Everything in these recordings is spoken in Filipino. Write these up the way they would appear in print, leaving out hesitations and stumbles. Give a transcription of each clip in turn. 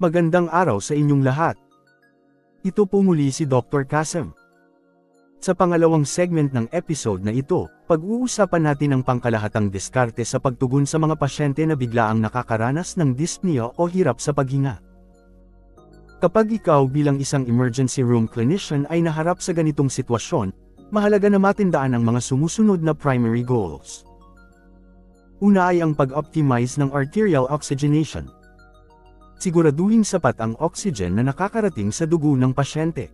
Magandang araw sa inyong lahat. Ito po muli si Dr. Kasem. Sa pangalawang segment ng episode na ito, pag-uusapan natin ang pangkalahatang diskarte sa pagtugon sa mga pasyente na biglaang nakakaranas ng dyspnea o hirap sa paghinga. Kapag ikaw bilang isang emergency room clinician ay naharap sa ganitong sitwasyon, mahalaga na matindaan ang mga sumusunod na primary goals. Una ay ang pag-optimize ng arterial oxygenation. Siguraduhin sapat ang oxygen na nakakarating sa dugo ng pasyente.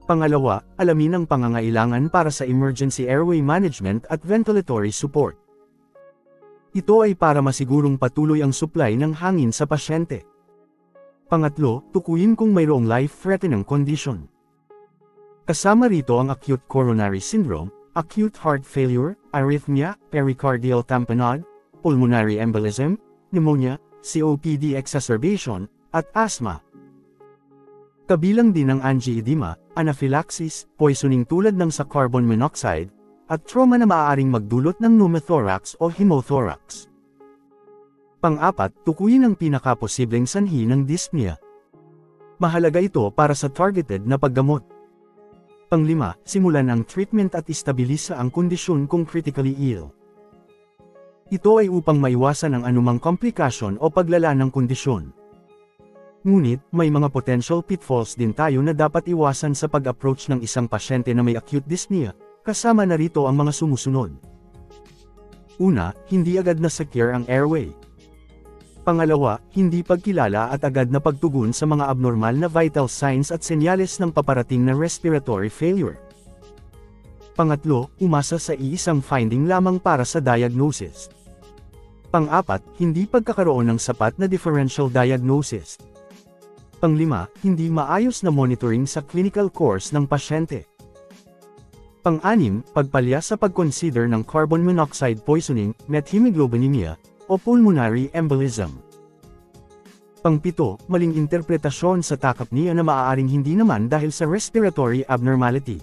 Pangalawa, alamin ang pangangailangan para sa emergency airway management at ventilatory support. Ito ay para masigurong patuloy ang supply ng hangin sa pasyente. Pangatlo, tukuyin kung mayroong life-threatening condition. Kasama rito ang acute coronary syndrome, acute heart failure, arrhythmia, pericardial tamponade, pulmonary embolism, pneumonia, COPD exacerbation, at asthma. Kabilang din ang angioedema, anaphylaxis, poisoning tulad ng sa carbon monoxide, at trauma na maaaring magdulot ng pneumothorax o hemothorax. Pang-apat, tukuyin ang pinakaposibleng sanhi ng dyspnea. Mahalaga ito para sa targeted na paggamot. Pang-lima, simulan ang treatment at istabilisa ang kondisyon kung critically ill. Ito ay upang maiwasan ang anumang komplikasyon o paglala ng kondisyon. Ngunit, may mga potential pitfalls din tayo na dapat iwasan sa pag-approach ng isang pasyente na may acute dyspnea, kasama na rito ang mga sumusunod. Una, hindi agad na secure ang airway. Pangalawa, hindi pagkilala at agad na pagtugon sa mga abnormal na vital signs at senyales ng paparating na respiratory failure. Pangatlo, umasa sa iisang finding lamang para sa diagnosis. Pang-apat, hindi pagkakaroon ng sapat na differential diagnosis. Pang-lima, hindi maayos na monitoring sa clinical course ng pasyente. Pang-anim, pagpalya sa pag-consider ng carbon monoxide poisoning, methemoglobinemia, o pulmonary embolism. Pang-pito, maling interpretasyon sa takapnea na maaaring hindi naman dahil sa respiratory abnormality.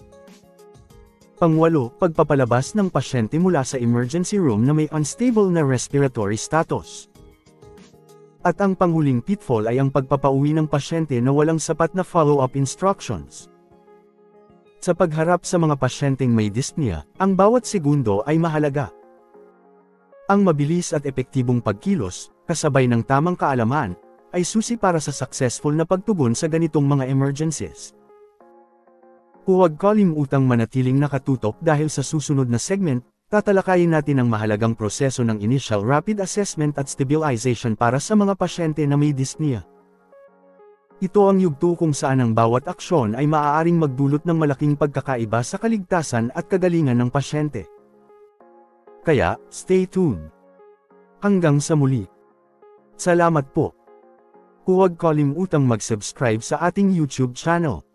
Pang-walo, pagpapalabas ng pasyente mula sa emergency room na may unstable na respiratory status. At ang panghuling pitfall ay ang pagpapauwi ng pasyente na walang sapat na follow-up instructions. Sa pagharap sa mga pasyenteng may dyspnea, ang bawat segundo ay mahalaga. Ang mabilis at epektibong pagkilos, kasabay ng tamang kaalaman, ay susi para sa successful na pagtugon sa ganitong mga emergencies. Huwag kalimutang manatiling nakatutok dahil sa susunod na segment, tatalakayin natin ang mahalagang proseso ng initial rapid assessment at stabilization para sa mga pasyente na may dyspnea. Ito ang yugto kung saan ang bawat aksyon ay maaaring magdulot ng malaking pagkakaiba sa kaligtasan at kagalingan ng pasyente. Kaya, stay tuned. Hanggang sa muli. Salamat po. Huwag kalimutang mag-subscribe sa ating YouTube channel.